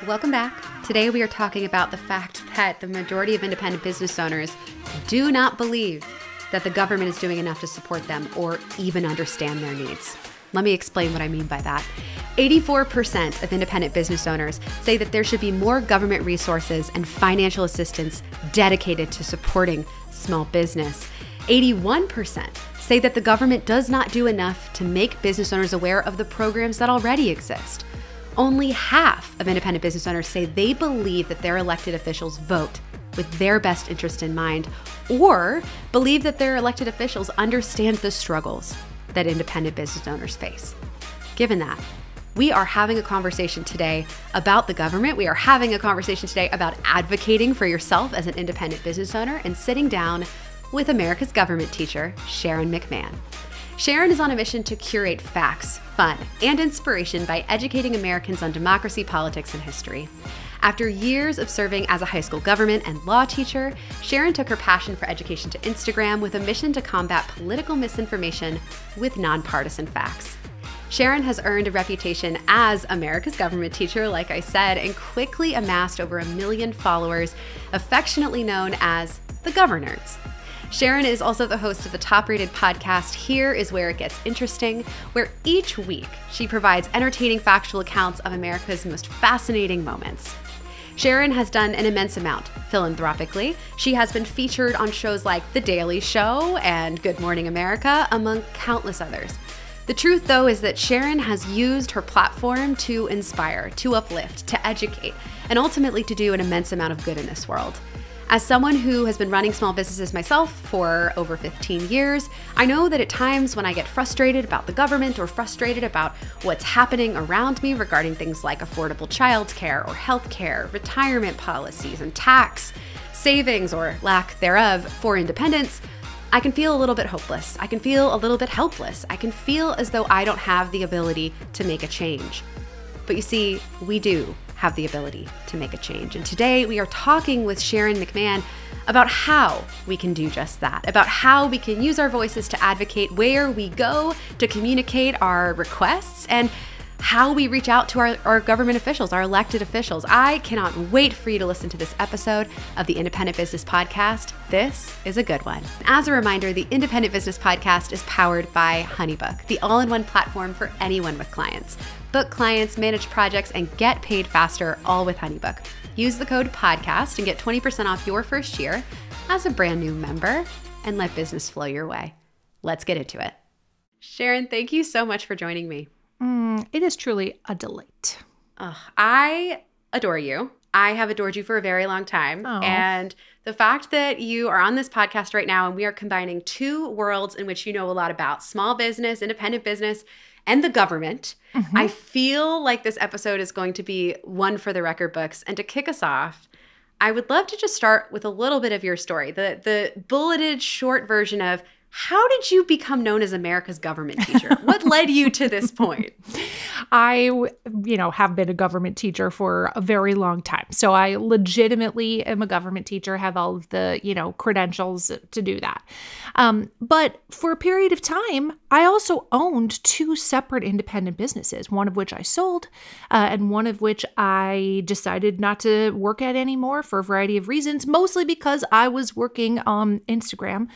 Welcome back. Today we are talking about the fact that the majority of independent business owners do not believe that the government is doing enough to support them or even understand their needs. Let me explain what I mean by that. 84% of independent business owners say that there should be more government resources and financial assistance dedicated to supporting small business. 81% say that the government does not do enough to make business owners aware of the programs that already exist. Only half of independent business owners say they believe that their elected officials vote with their best interest in mind, or believe that their elected officials understand the struggles that independent business owners face. Given that, we are having a conversation today about the government. We are having a conversation today about advocating for yourself as an independent business owner and sitting down with America's government teacher, Sharon McMahon. Sharon is on a mission to curate facts, fun, and inspiration by educating Americans on democracy, politics, and history. After years of serving as a high school government and law teacher, Sharon took her passion for education to Instagram with a mission to combat political misinformation with nonpartisan facts. Sharon has earned a reputation as America's government teacher, like I said, and quickly amassed over 1 million followers, affectionately known as the Governors. Sharon is also the host of the top-rated podcast, Here Is Where It Gets Interesting, where each week she provides entertaining factual accounts of America's most fascinating moments. Sharon has done an immense amount philanthropically. She has been featured on shows like The Daily Show and Good Morning America, among countless others. The truth, though, is that Sharon has used her platform to inspire, to uplift, to educate, and ultimately to do an immense amount of good in this world. As someone who has been running small businesses myself for over 15 years, I know that at times when I get frustrated about the government or frustrated about what's happening around me regarding things like affordable childcare or healthcare, retirement policies, and tax, savings or lack thereof for independents, I can feel a little bit hopeless. I can feel a little bit helpless. I can feel as though I don't have the ability to make a change. But you see, we do have the ability to make a change. And today we are talking with Sharon McMahon about how we can do just that, about how we can use our voices to advocate where we go, to communicate our requests, and how we reach out to our government officials, our elected officials. I cannot wait for you to listen to this episode of the Independent Business Podcast. This is a good one. As a reminder, the Independent Business Podcast is powered by HoneyBook, the all-in-one platform for anyone with clients. Book clients, manage projects, and get paid faster, all with HoneyBook. Use the code PODCAST and get 20% off your first year as a brand new member, and let business flow your way. Let's get into it. Sharon, thank you so much for joining me. It is truly a delight. I adore you. I have adored you for a very long time. Oh. And the fact that you are on this podcast right now and we are combining two worlds in which you know a lot about: small business, independent business, and the government. Mm-hmm. I feel like this episode is going to be one for the record books. And to kick us off, I would love to just start with a little bit of your story, the bulleted short version of how did you become known as America's government teacher? What led you to this point? I, have been a government teacher for a very long time. So I legitimately am a government teacher, have all of the, credentials to do that. But for a period of time, I also owned two separate independent businesses, one of which I sold and one of which I decided not to work at anymore for a variety of reasons, mostly because I was working on Instagram,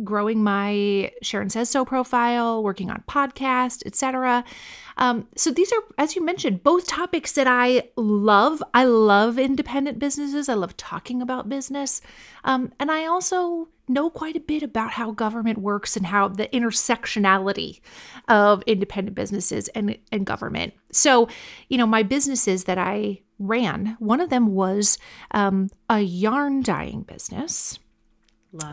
growing my Sharon Says So profile, working on podcast, etc. So these are, as you mentioned, both topics that I love. I love independent businesses. I love talking about business. And I also know quite a bit about how government works and how the intersectionality of independent businesses and government. So, my businesses that I ran, one of them was a yarn dyeing business.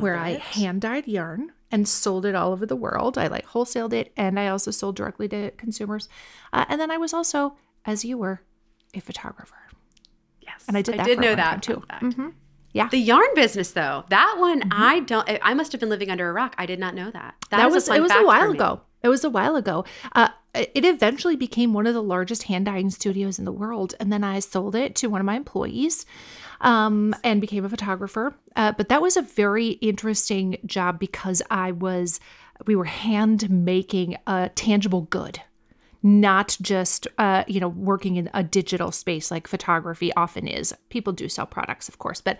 Where I hand dyed yarn and sold it all over the world. I wholesaled it, and I also sold directly to consumers. And then I was also, as you were, a photographer. Yes, and I did know that too. Mm-hmm. Yeah, the yarn business though, that one I must have been living under a rock. I did not know that. It was a while ago. It was a while ago. It eventually became one of the largest hand dyeing studios in the world, and then I sold it to one of my employees. And became a photographer. But that was a very interesting job because we were hand making a tangible good. not just, working in a digital space like photography often is. People do sell products, of course, but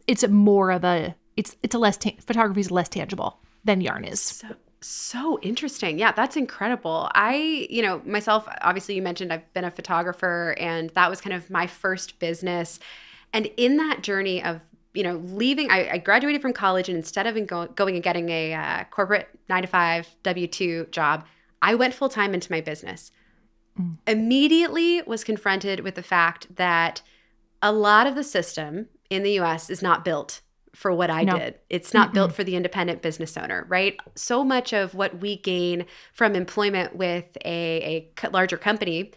it's more of photography is less tangible than yarn is. So interesting. Yeah, that's incredible. Myself, obviously you mentioned I've been a photographer, and that was kind of my first business. And in that journey of, leaving, I graduated from college, and instead of going and getting a corporate 9-to-5 W-2 job, I went full time into my business. Immediately was confronted with the fact that a lot of the system in the US is not built for what I did. It's not built for the independent business owner, right? So much of what we gain from employment with a larger company,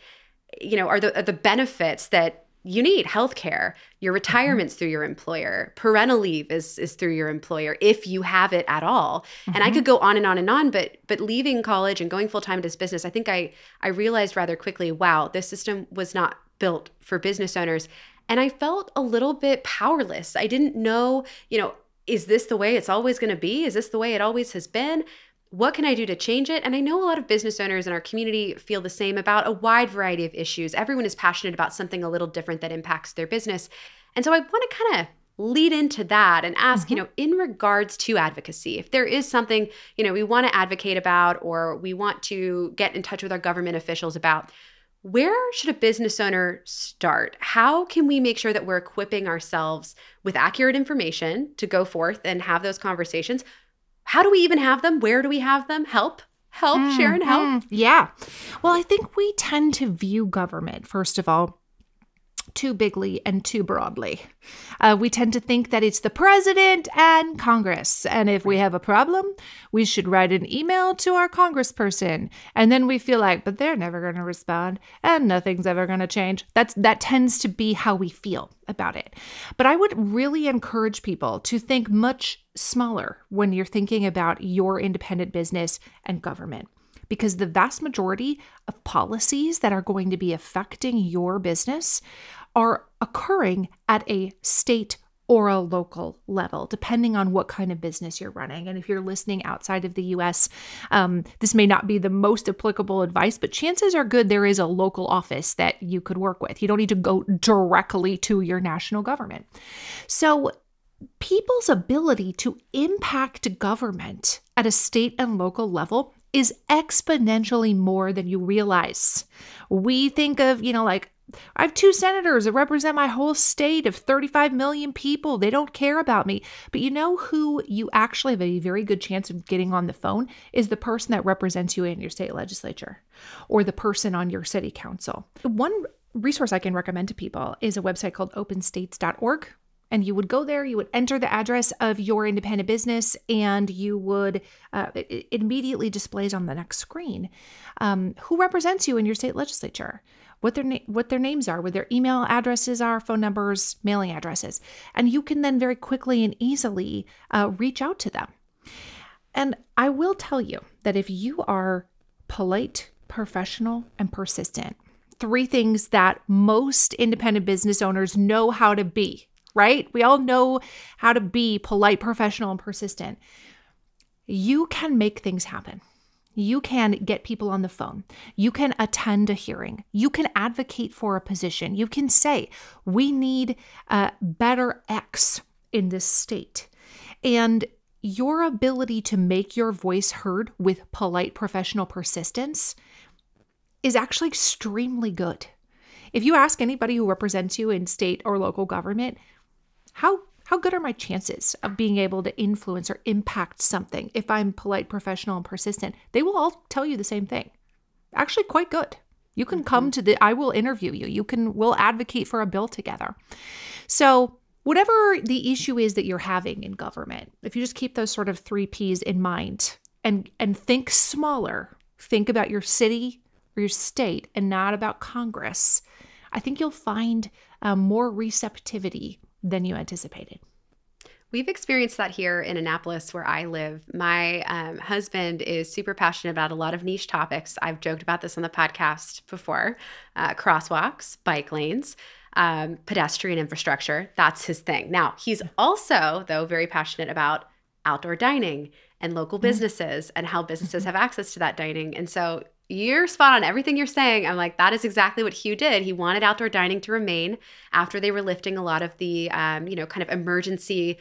are the benefits that you need. Healthcare, your retirement's through your employer, parental leave is through your employer if you have it at all. And I could go on and on and on, but leaving college and going full time into this business, I think I realized rather quickly, wow, this system was not built for business owners. And I felt a little bit powerless. I didn't know, is this the way it's always going to be? Is this the way it always has been? What can I do to change it? And I know a lot of business owners in our community feel the same about a wide variety of issues. Everyone is passionate about something a little different that impacts their business. And so I want to kind of lead into that and ask, in regards to advocacy, if there is something, we want to advocate about, or we want to get in touch with our government officials about, where should a business owner start? How can we make sure that we're equipping ourselves with accurate information to go forth and have those conversations? How do we even have them? Where do we have them? Help, Sharon, help. Yeah. Well, I think we tend to view government, first of all, too bigly and too broadly. We tend to think that it's the president and Congress. And if we have a problem, we should write an email to our congressperson. And then we feel like, but they're never going to respond and nothing's ever going to change. That tends to be how we feel about it. But I would really encourage people to think much smaller when you're thinking about your independent business and government. Because the vast majority of policies that are going to be affecting your business are occurring at a state or a local level, depending on what kind of business you're running. And if you're listening outside of the US, this may not be the most applicable advice, but chances are good there is a local office that you could work with. You don't need to go directly to your national government. So people's ability to impact government at a state and local level is exponentially more than you realize. We think of, I have 2 senators that represent my whole state of 35 million people. They don't care about me. But you know who you actually have a very good chance of getting on the phone is the person that represents you in your state legislature or the person on your city council. One resource I can recommend to people is a website called openstates.org. And you would go there, you would enter the address of your independent business, and you would, it immediately displays on the next screen who represents you in your state legislature, what their names are, what their email addresses are, phone numbers, mailing addresses. And you can then very quickly and easily reach out to them. And I will tell you that if you are polite, professional, and persistent, 3 things that most independent business owners know how to be, right? We all know how to be polite, professional, and persistent. You can make things happen. You can get people on the phone. You can attend a hearing. You can advocate for a position. You can say, we need better X in this state. And your ability to make your voice heard with polite, professional persistence is actually extremely good. If you ask anybody who represents you in state or local government, how good are my chances of being able to influence or impact something if I'm polite, professional, and persistent? They will all tell you the same thing. Actually, quite good. You can come to I will interview you. We'll advocate for a bill together. So whatever the issue is that you're having in government, if you just keep those sort of 3 Ps in mind and think smaller, think about your city or your state and not about Congress, I think you'll find more receptivity than you anticipated. We've experienced that here in Annapolis where I live. My husband is super passionate about a lot of niche topics. I've joked about this on the podcast before. Crosswalks, bike lanes, pedestrian infrastructure. That's his thing. Now, he's also, though, very passionate about outdoor dining and local businesses and how businesses have access to that dining. And so you're spot on. Everything you're saying, I'm like, that is exactly what Hugh did. He wanted outdoor dining to remain after they were lifting a lot of the, kind of emergency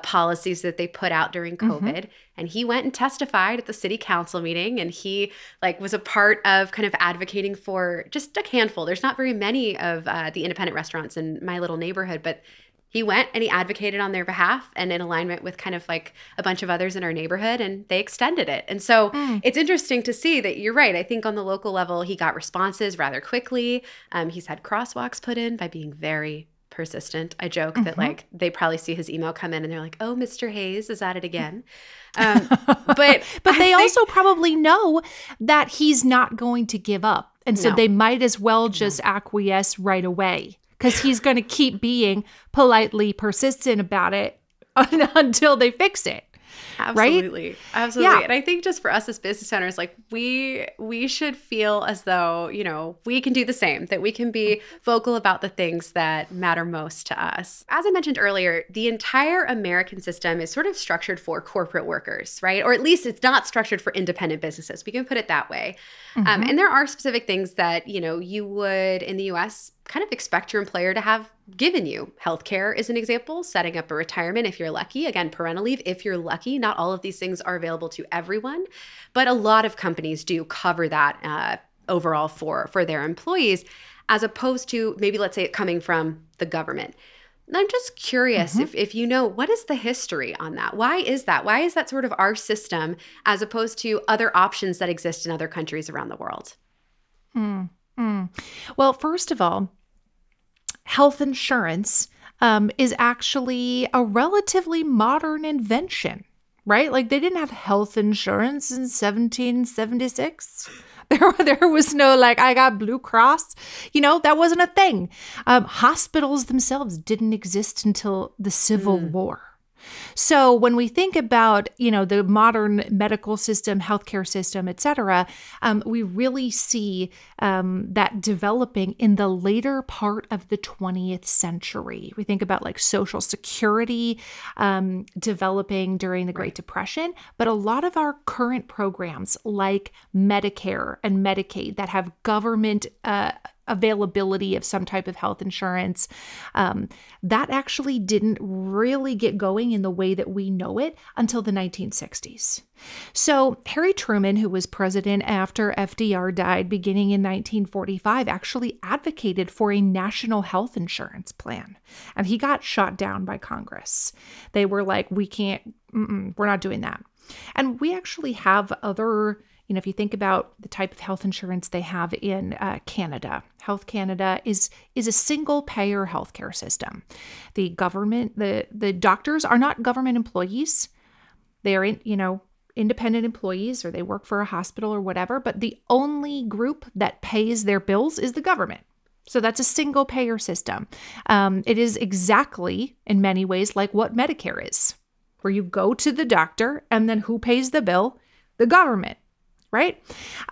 policies that they put out during COVID. And he went and testified at the city council meeting, and he was a part of kind of advocating for just a handful. There's not very many of the independent restaurants in my little neighborhood, but he went and he advocated on their behalf and in alignment with kind of a bunch of others in our neighborhood, and they extended it. And so it's interesting to see that you're right. I think on the local level, he got responses rather quickly. He's had crosswalks put in by being very persistent. I joke that they probably see his email come in and they're like, oh, Mr. Hayes is at it again. But they also probably know that he's not going to give up. And so they might as well just acquiesce right away, because he's going to keep being politely persistent about it until they fix it. Absolutely. Right? Absolutely. Yeah. And I think just for us as business owners, we should feel as though, we can do the same, that we can be vocal about the things that matter most to us. As I mentioned earlier, the entire American system is sort of structured for corporate workers, right? Or at least it's not structured for independent businesses. We can put it that way. And there are specific things that, you would in the US kind of expect your employer to have given you. Healthcare is an example, setting up a retirement if you're lucky. Again, parental leave if you're lucky. Not all of these things are available to everyone, but a lot of companies do cover that overall for their employees, as opposed to maybe, let's say, it coming from the government. And I'm just curious if you know, what is the history on that? Why is that? Why is that sort of our system as opposed to other options that exist in other countries around the world? Well, first of all, health insurance is actually a relatively modern invention, right? They didn't have health insurance in 1776. There was no I got Blue Cross. That wasn't a thing. Hospitals themselves didn't exist until the Civil War. So when we think about, the modern medical system, healthcare system, et cetera, we really see that developing in the later part of the 20th century. We think about Social Security developing during the Great Depression, but a lot of our current programs like Medicare and Medicaid that have government availability of some type of health insurance, that actually didn't really get going in the way that we know it until the 1960s. So Harry Truman, who was president after FDR died beginning in 1945, actually advocated for a national health insurance plan. And he got shot down by Congress. They were like, we can't, we're not doing that. And we actually have other, if you think about the type of health insurance they have in Canada, Health Canada is a single payer healthcare system. The government, the doctors are not government employees. They are, independent employees, or they work for a hospital or whatever, but the only group that pays their bills is the government. So that's a single payer system. It is exactly, in many ways, like what Medicare is, where you go to the doctor and then who pays the bill? The government. Right?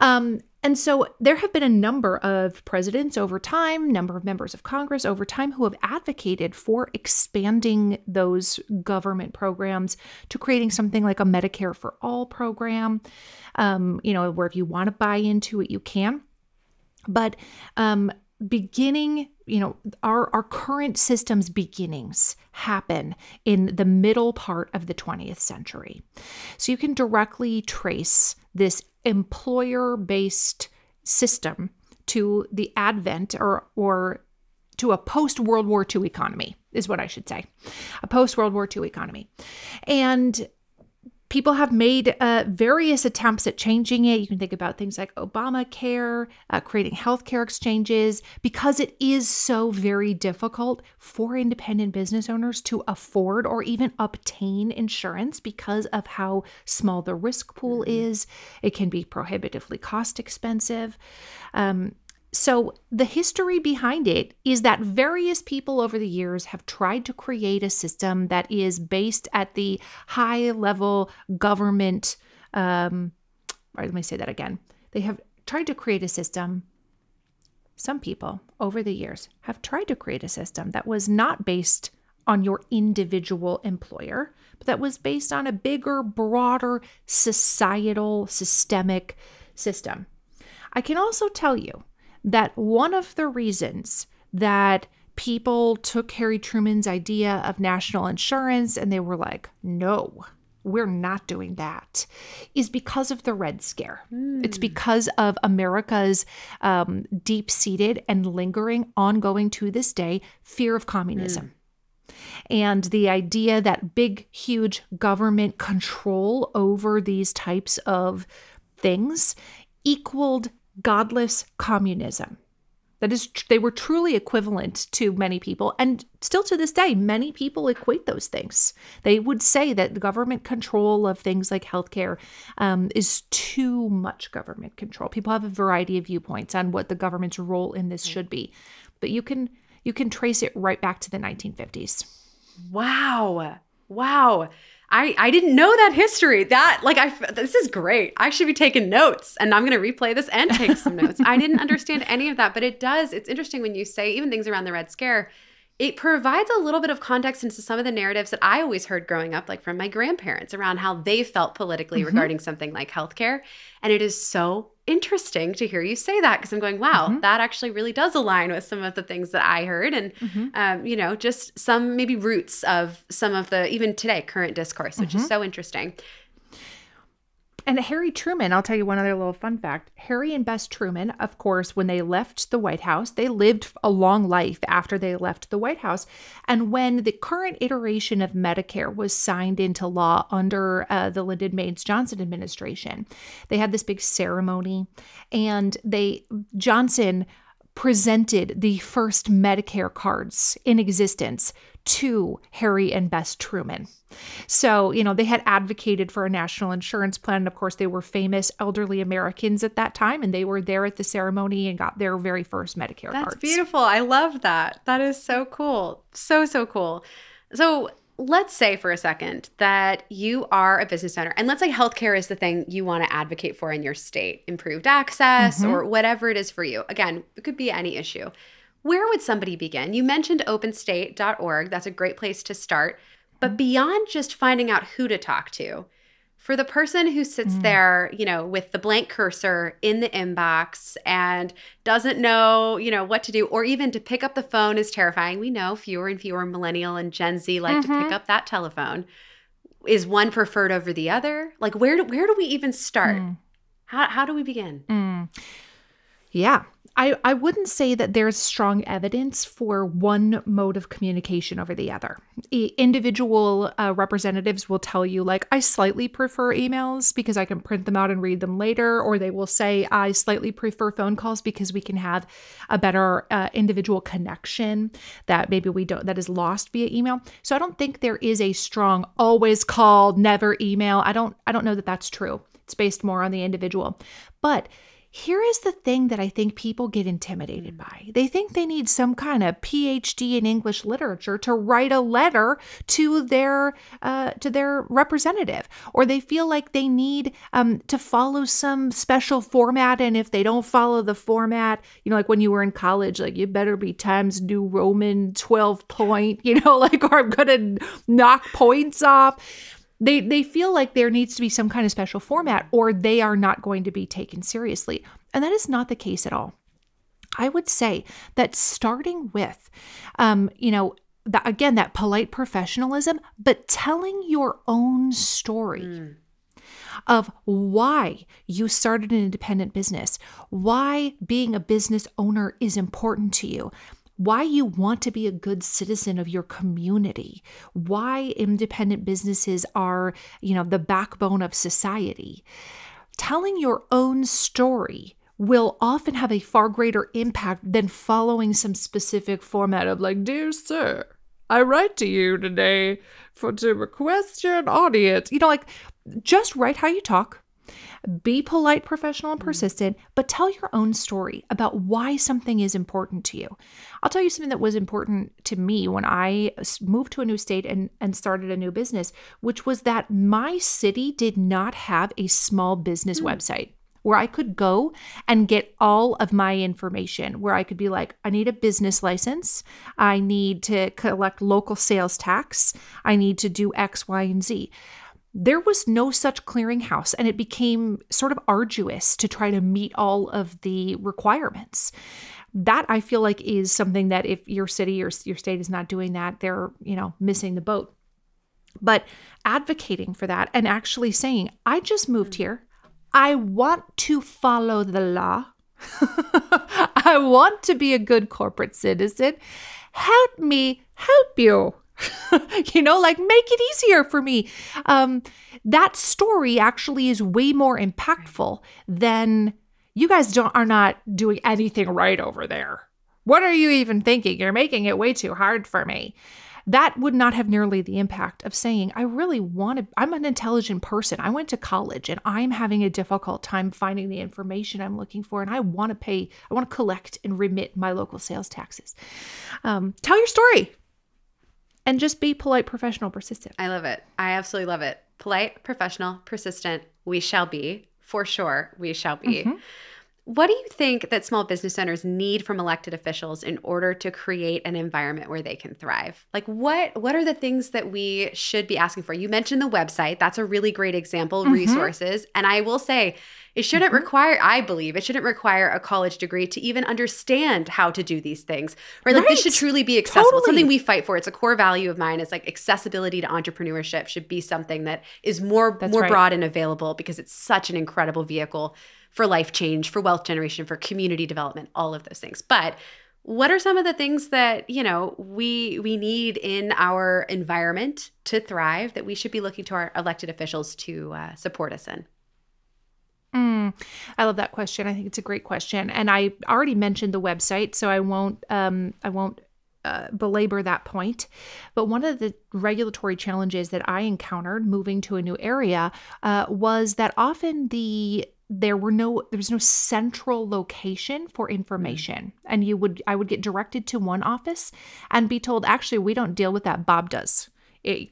And so there have been a number of presidents over time, number of members of Congress over time who have advocated for expanding those government programs to creating something like a Medicare for All program, where if you want to buy into it, you can. But beginning, our current system's beginnings happen in the middle part of the 20th century. So you can directly trace this employer-based system to the advent or to a post-World War II economy, is what I should say, a post-World War II economy. And people have made various attempts at changing it. You can think about things like Obamacare, creating healthcare exchanges, because it is so very difficult for independent business owners to afford or even obtain insurance because of how small the risk pool is. It can be prohibitively cost expensive. So the history behind it is that various people over the years have tried to create a system that is based at the high level government. Let me say that again. They have tried to create a system. Some people over the years have tried to create a system that was not based on your individual employer, but that was based on a bigger, broader, societal, systemic system. I can also tell you that one of the reasons that people took Harry Truman's idea of national insurance and they were like, no, we're not doing that, is because of the Red Scare. It's because of America's deep-seated and lingering, ongoing to this day, fear of communism. And the idea that big, huge government control over these types of things equaled godless communism. That is, they were truly equivalent to many people. And still to this day, many people equate those things. They would say that the government control of things like healthcare is too much government control. People have a variety of viewpoints on what the government's role in this should be. But you can trace it right back to the 1950s. Wow. I didn't know that history. This is great. I should be taking notes, and I'm going to replay this and take some notes. I didn't understand any of that, but it's interesting when you say even things around the Red Scare, it provides a little bit of context into some of the narratives that I always heard growing up, like from my grandparents, around how they felt politically regarding something like healthcare. And it is so interesting to hear you say that, because I'm going, wow, that actually really does align with some of the things that I heard. And, just some maybe roots of some of the, even today, current discourse, which is so interesting. And Harry Truman, I'll tell you one other little fun fact. Harry and Bess Truman, of course, when they left the White House, they lived a long life after they left the White House. And when the current iteration of Medicare was signed into law under the Lyndon Baines Johnson administration, they had this big ceremony, and Johnson presented the first Medicare cards in existence to Harry and Bess Truman. So, they had advocated for a national insurance plan. And of course, they were famous elderly Americans at that time, and they were there at the ceremony and got their very first Medicare cards. That's beautiful. I love that. That is so cool. So cool. So let's say for a second that you are a business owner, and let's say healthcare is the thing you want to advocate for in your state, improved access or whatever it is for you. Again, it could be any issue. Where would somebody begin? You mentioned openstate.org. That's a great place to start. But beyond just finding out who to talk to, for the person who sits there, with the blank cursor in the inbox and doesn't know, what to do, or even to pick up the phone is terrifying. We know fewer and fewer millennial and Gen Z like to pick up that telephone. Is one preferred over the other? Like, where do we even start? How do we begin? Yeah. I wouldn't say that there's strong evidence for one mode of communication over the other. Individual representatives will tell you, like, I slightly prefer emails because I can print them out and read them later. Or they will say, I slightly prefer phone calls because we can have a better individual connection that maybe that is lost via email. So I don't think there is a strong always call, never email. I don't know that that's true. It's based more on the individual. But here is the thing that I think people get intimidated by. They think they need some kind of PhD in English literature to write a letter to their representative, or they feel like they need to follow some special format. And if they don't follow the format, like when you were in college, like you better be Times New Roman 12 point, or I'm going to knock points off. They feel like there needs to be some kind of special format, or they are not going to be taken seriously. And that is not the case at all. I would say that starting with, that polite professionalism, but telling your own story of why you started an independent business, why being a business owner is important to you, why you want to be a good citizen of your community, why independent businesses are, the backbone of society. Telling your own story will often have a far greater impact than following some specific format of like, dear sir, I write to you today to request your audience. Just write how you talk. Be polite, professional, and persistent, but tell your own story about why something is important to you. I'll tell you something that was important to me when I moved to a new state and started a new business, which was that my city did not have a small business website where I could go and get all of my information, where I could be like, I need a business license. I need to collect local sales tax. I need to do X, Y, and Z. there was no such clearinghouse, and it became sort of arduous to try to meet all of the requirements. That I feel like is something that if your city or your state is not doing that, they're, missing the boat. But advocating for that and actually saying, I just moved here. I want to follow the law. I want to be a good corporate citizen. Help me help you. Make it easier for me. That story actually is way more impactful than you guys are not doing anything right over there. What are you even thinking? You're making it way too hard for me. That would not have nearly the impact of saying, I'm an intelligent person. I went to college and I'm having a difficult time finding the information I'm looking for. And I want to collect and remit my local sales taxes. Tell your story and just be polite, professional, persistent. I love it. I absolutely love it. Polite, professional, persistent. We shall be. For sure, we shall be. Mm-hmm. What do you think that small business owners need from elected officials in order to create an environment where they can thrive? Like what are the things that we should be asking for? You mentioned the website. That's a really great example, resources. And I will say it shouldn't require, I believe, it shouldn't require a college degree to even understand how to do these things. Right? Like this should truly be accessible. Totally. It's something we fight for. It's a core value of mine. It's like accessibility to entrepreneurship should be something that is more broad and available because it's such an incredible vehicle for life change, for wealth generation, for community development, all of those things. But what are some of the things that, we need in our environment to thrive that we should be looking to our elected officials to support us in? I love that question. I think it's a great question. And I already mentioned the website, so I won't belabor that point. But one of the regulatory challenges that I encountered moving to a new area was that often there was no central location for information. And I would get directed to one office and be told, actually, we don't deal with that. Bob does.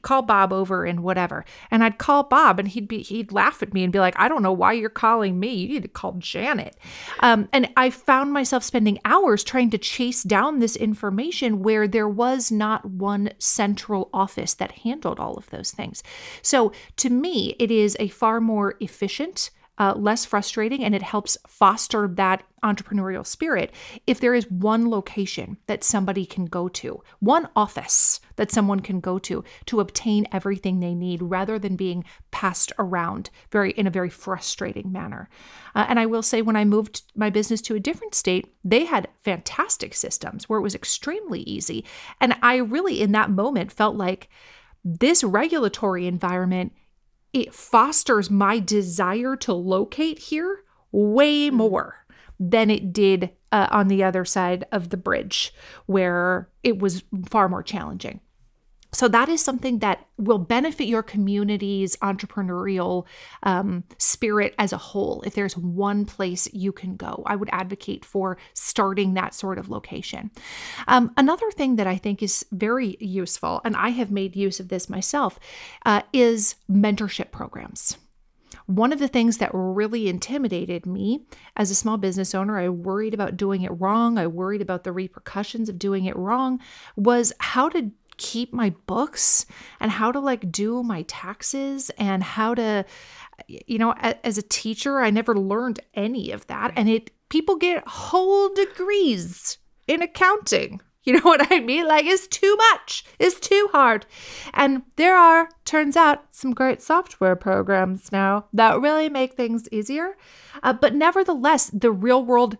Call Bob over and whatever. And I'd call Bob and he'd laugh at me and be like, I don't know why you're calling me. You need to call Janet. And I found myself spending hours trying to chase down this information where there was not one central office that handled all of those things. So to me, it is a far more efficient, less frustrating, and it helps foster that entrepreneurial spirit if there is one location that somebody can go to, one office that someone can go to obtain everything they need rather than being passed around in a very frustrating manner. And I will say when I moved my business to a different state, they had fantastic systems where it was extremely easy. And I really in that moment felt like this regulatory environment, it fosters my desire to locate here way more than it did on the other side of the bridge, where it was far more challenging. So that is something that will benefit your community's entrepreneurial spirit as a whole. If there's one place you can go, I would advocate for starting that sort of location. Another thing that I think is very useful, and I have made use of this myself, is mentorship programs. One of the things that really intimidated me as a small business owner, I worried about doing it wrong, I worried about the repercussions of doing it wrong, was how to keep my books and how to do my taxes and how to, as a teacher, I never learned any of that. And people get whole degrees in accounting. You know what I mean? It's too much. It's too hard. And there are, turns out, some great software programs now that really make things easier. But nevertheless, the real world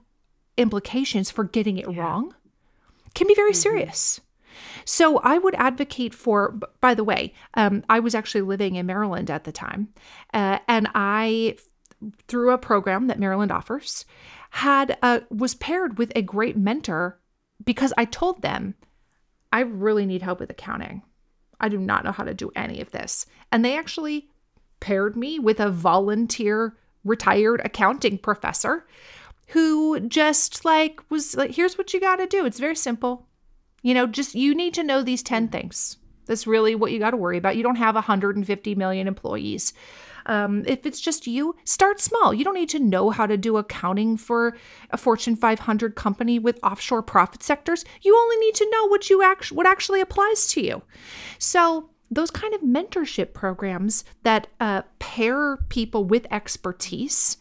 implications for getting it wrong can be very serious. So I would advocate for, by the way, I was actually living in Maryland at the time. And I, through a program that Maryland offers, was paired with a great mentor because I told them, I really need help with accounting. I do not know how to do any of this. And they actually paired me with a volunteer retired accounting professor who just was like, here's what you got to do. It's very simple. You need to know these 10 things. That's really what you got to worry about. You don't have 150 million employees. If it's just you, start small. You don't need to know how to do accounting for a Fortune 500 company with offshore profit sectors. You only need to know what actually applies to you. So those kind of mentorship programs that pair people with expertise,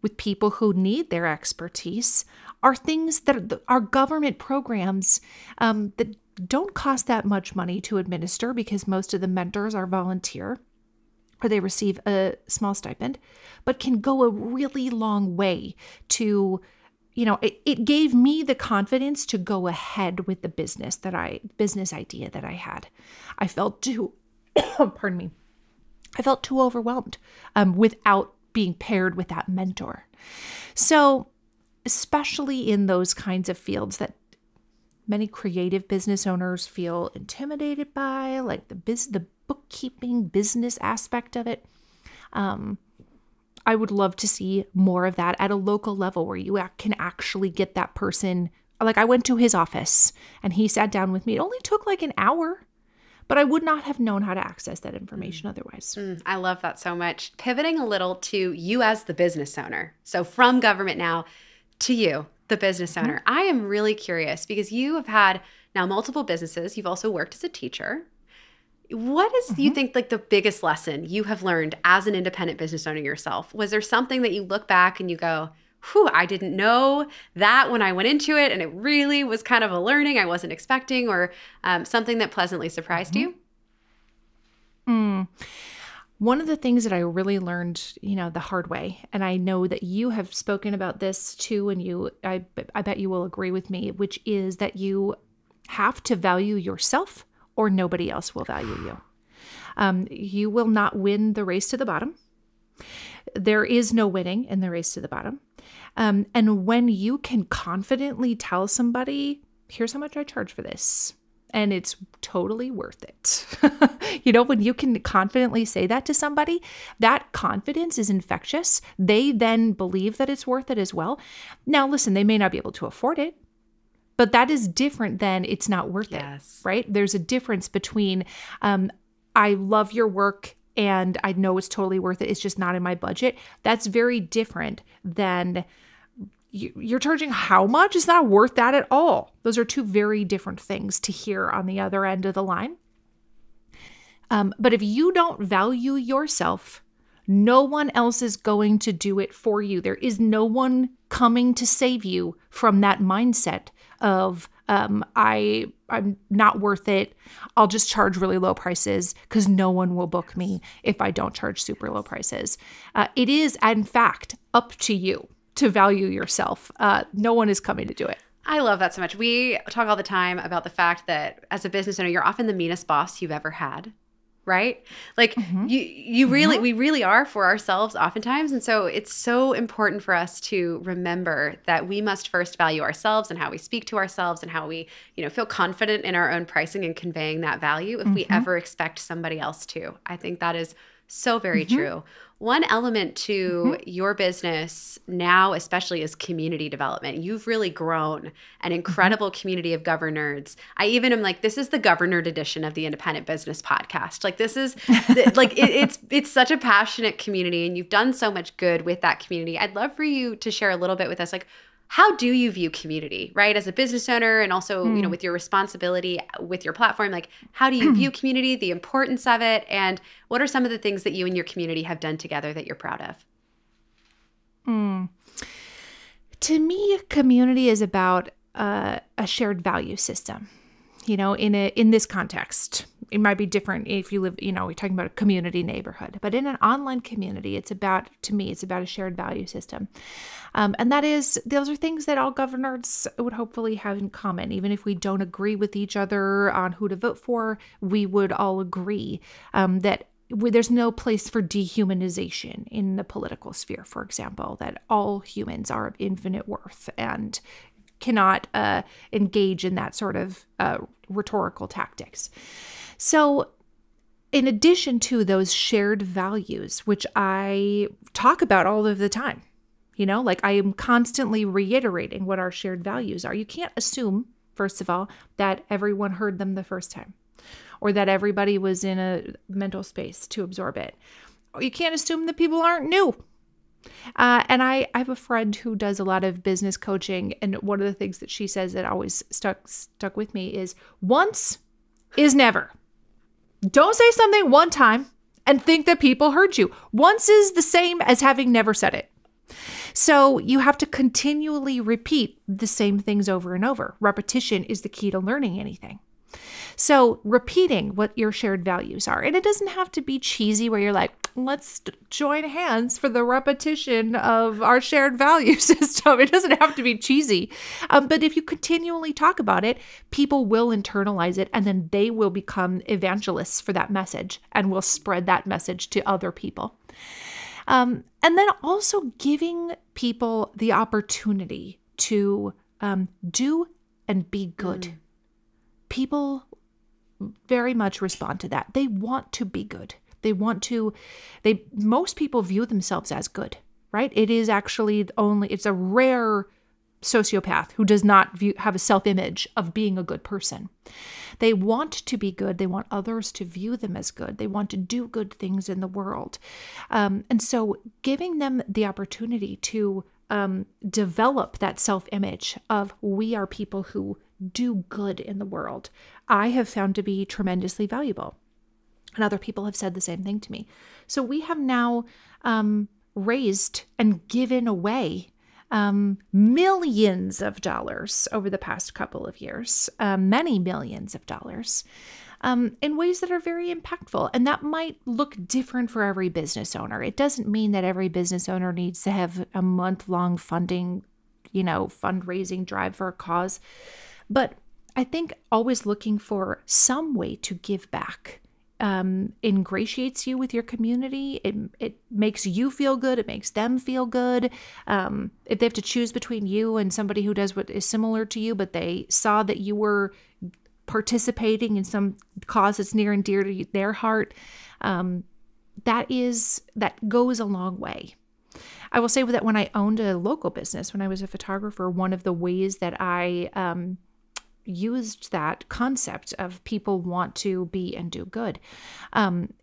with people who need their expertise, are things that are government programs that don't cost that much money to administer, because most of the mentors are volunteer or they receive a small stipend, but can go a really long way to, it gave me the confidence to go ahead with the business idea that I had. I felt too, pardon me, I felt too overwhelmed without being paired with that mentor. So especially in those kinds of fields that many creative business owners feel intimidated by, like the bookkeeping business aspect of it, I would love to see more of that at a local level where you can actually get that person. Like, I went to his office and he sat down with me. It only took like an hour, but I would not have known how to access that information otherwise. I love that so much. Pivoting a little to you as the business owner. So from government now to you, the business owner. I am really curious because you have had now multiple businesses. You've also worked as a teacher. What is, you think, like the biggest lesson you have learned as an independent business owner yourself? Was there something that you look back and you go, whew, I didn't know that when I went into it, and it really was kind of a learning I wasn't expecting, or something that pleasantly surprised you? One of the things that I really learned, the hard way, and I know that you have spoken about this too, and I bet you will agree with me, which is that you have to value yourself or nobody else will value you. You will not win the race to the bottom. There is no winning in the race to the bottom. And when you can confidently tell somebody, here's how much I charge for this, and it's totally worth it. When you can confidently say that to somebody, that confidence is infectious. They then believe that it's worth it as well. Now, listen, they may not be able to afford it, but that is different than it's not worth it, right? There's a difference between I love your work and I know it's totally worth it. It's just not in my budget. That's very different than you're charging how much? It's not worth that at all. Those are two very different things to hear on the other end of the line. But if you don't value yourself, no one else is going to do it for you. There is no one coming to save you from that mindset of I'm not worth it. I'll just charge really low prices because no one will book me if I don't charge super low prices. It is, in fact, up to you to value yourself. No one is coming to do it. I love that so much. We talk all the time about the fact that as a business owner, you're often the meanest boss you've ever had. Right? Like we really are for ourselves oftentimes. And so it's so important for us to remember that we must first value ourselves and how we speak to ourselves and how we, feel confident in our own pricing and conveying that value if we ever expect somebody else to. I think that is so very true. One element to your business now, especially, is community development. You've really grown an incredible community of governors. I even am like, this is the governored edition of the Independent Business Podcast. Like, this is it's such a passionate community, and you've done so much good with that community. I'd love for you to share a little bit with us, like, how do you view community, right? As a business owner, and also, with your responsibility with your platform, like, how do you view community, the importance of it, and what are some of the things that you and your community have done together that you're proud of? To me, community is about a shared value system. In this context, it might be different if you live, we're talking about a community neighborhood, but in an online community, to me, it's about a shared value system. And those are things that all governors would hopefully have in common. Even if we don't agree with each other on who to vote for, we would all agree that there's no place for dehumanization in the political sphere, for example, that all humans are of infinite worth and cannot engage in that sort of rhetorical tactics. So in addition to those shared values, which I talk about all of the time, I am constantly reiterating what our shared values are. You can't assume, first of all, that everyone heard them the first time, or that everybody was in a mental space to absorb it. Or you can't assume that people aren't new. And I have a friend who does a lot of business coaching, and one of the things that she says that always stuck with me is once is never. Don't say something one time and think that people heard you. Once is the same as having never said it. So you have to continually repeat the same things over and over. Repetition is the key to learning anything. So repeating what your shared values are. And it doesn't have to be cheesy where you're like, let's join hands for the repetition of our shared value system. It doesn't have to be cheesy. But if you continually talk about it, people will internalize it, and then they will become evangelists for that message and will spread that message to other people. And then also giving people the opportunity to do and be good. People very much respond to that. They want to be good. Most people view themselves as good, right? It is actually it's a rare sociopath who does not have a self-image of being a good person. They want to be good. They want others to view them as good. They want to do good things in the world. And so giving them the opportunity to develop that self-image of we are people who do good in the world, I have found to be tremendously valuable. And other people have said the same thing to me. So we have now raised and given away millions of dollars over the past couple of years, many millions of dollars, in ways that are very impactful. And that might look different for every business owner. It doesn't mean that every business owner needs to have a month-long fundraising drive for a cause. But I think always looking for some way to give back ingratiates you with your community. It makes you feel good. It makes them feel good. If they have to choose between you and somebody who does what is similar to you, but they saw that you were participating in some cause that's near and dear to their heart, that goes a long way. I will say that when I owned a local business, when I was a photographer, one of the ways that I used that concept of people want to be and do good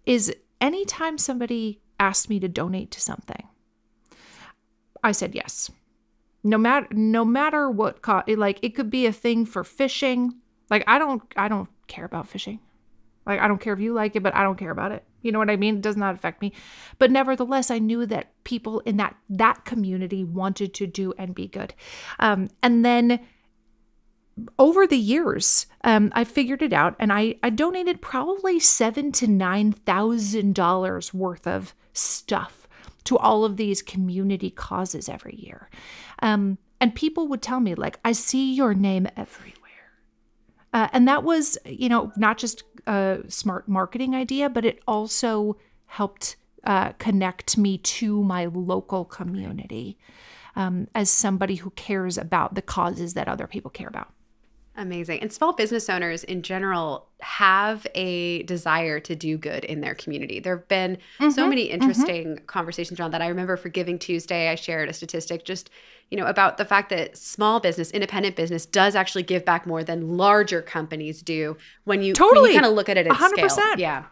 is anytime somebody asked me to donate to something, I said yes. No matter what like it could be a thing for fishing. Like I don't care about fishing. Like I don't care if you like it, but I don't care about it. You know what I mean? It does not affect me. But nevertheless, I knew that people in that community wanted to do and be good. And then over the years, I figured it out, and I donated probably $7,000 to $9,000 worth of stuff to all of these community causes every year. And people would tell me, like, I see your name everywhere. And that was, not just a smart marketing idea, but it also helped connect me to my local community as somebody who cares about the causes that other people care about. Amazing. And small business owners in general have a desire to do good in their community. There have been so many interesting conversations around that. I remember for Giving Tuesday, I shared a statistic just, about the fact that small business, independent business does actually give back more than larger companies do when you kind of look at it at 100%. Scale. Yeah.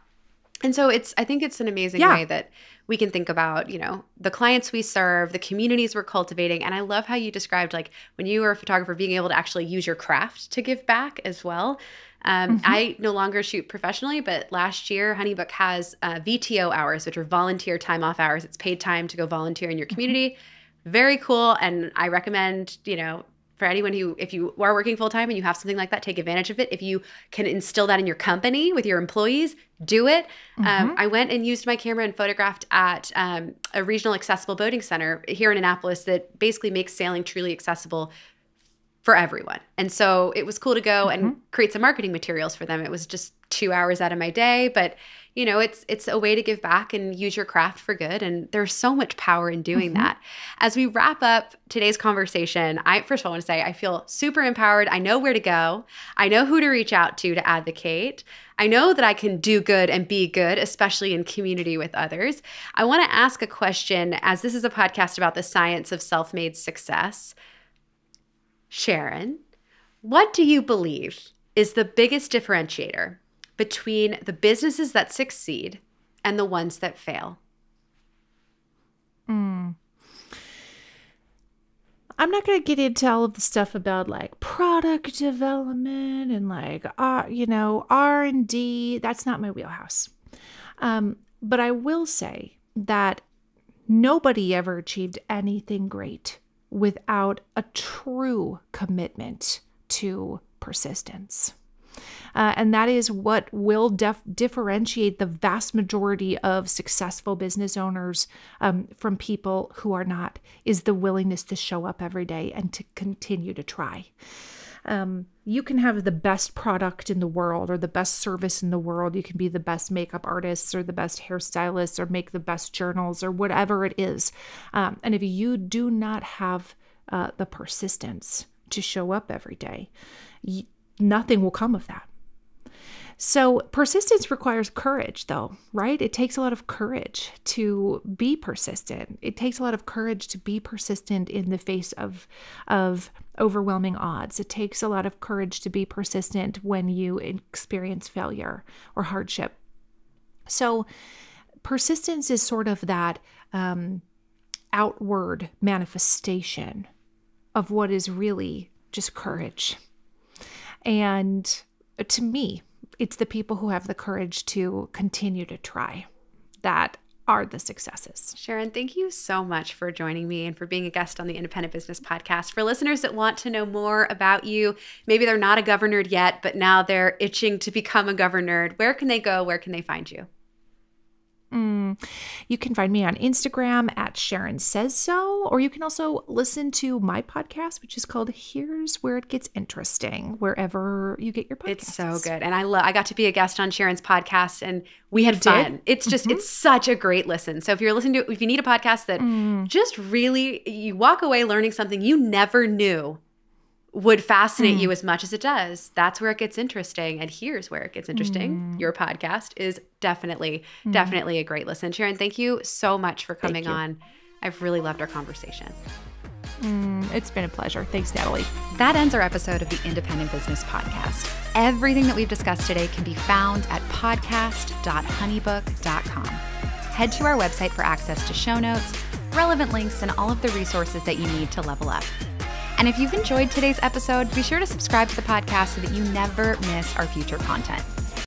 And so I think it's an amazing way that we can think about, the clients we serve, the communities we're cultivating. And I love how you described, like, when you were a photographer, being able to actually use your craft to give back as well. I no longer shoot professionally, but last year, HoneyBook has VTO hours, which are volunteer time off hours. It's paid time to go volunteer in your community. Very cool. And I recommend, for anyone who, if you are working full-time and you have something like that, take advantage of it. If you can instill that in your company with your employees, do it. I went and used my camera and photographed at a regional accessible boating center here in Annapolis that basically makes sailing truly accessible for everyone. And so it was cool to go and create some marketing materials for them. It was just 2 hours out of my day, but it's a way to give back and use your craft for good. And there's so much power in doing that. As we wrap up today's conversation, I first of all want to say I feel super empowered. I know where to go. I know who to reach out to advocate. I know that I can do good and be good, especially in community with others. I want to ask a question, as this is a podcast about the science of self-made success. Sharon, what do you believe is the biggest differentiator between the businesses that succeed and the ones that fail? I'm not going to get into all of the stuff about like product development and like, R&D. That's not my wheelhouse. But I will say that nobody ever achieved anything great without a true commitment to persistence. And that is what will differentiate the vast majority of successful business owners from people who are not, is the willingness to show up every day and to continue to try. You can have the best product in the world or the best service in the world. You can be the best makeup artists or the best hairstylists or make the best journals or whatever it is. And if you do not have the persistence to show up every day, nothing will come of that. So persistence requires courage, though, right? It takes a lot of courage to be persistent. It takes a lot of courage to be persistent in the face of overwhelming odds. It takes a lot of courage to be persistent when you experience failure or hardship. So persistence is sort of that outward manifestation of what is really just courage. And to me, it's the people who have the courage to continue to try that are the successes. Sharon, thank you so much for joining me and for being a guest on the Independent Business Podcast. For listeners that want to know more about you, maybe they're not a governor yet, but now they're itching to become a governor. Where can they go? Where can they find you? You can find me on Instagram at Sharon Says So, or you can also listen to my podcast, which is called Here's Where It Gets Interesting, wherever you get your podcasts. It's so good. And I got to be a guest on Sharon's podcast and we had fun. It's just, it's such a great listen. So if you're listening to, if you need a podcast that just really, you walk away learning something you never knew would fascinate you as much as it does, that's where it gets interesting. And here's where it gets interesting. Your podcast is definitely a great listen. Sharon, thank you so much for coming on. I've really loved our conversation. It's been a pleasure. Thanks, Natalie. That ends our episode of the Independent Business Podcast. Everything that we've discussed today can be found at podcast.honeybook.com. Head to our website for access to show notes, relevant links, and all of the resources that you need to level up. And if you've enjoyed today's episode, be sure to subscribe to the podcast so that you never miss our future content.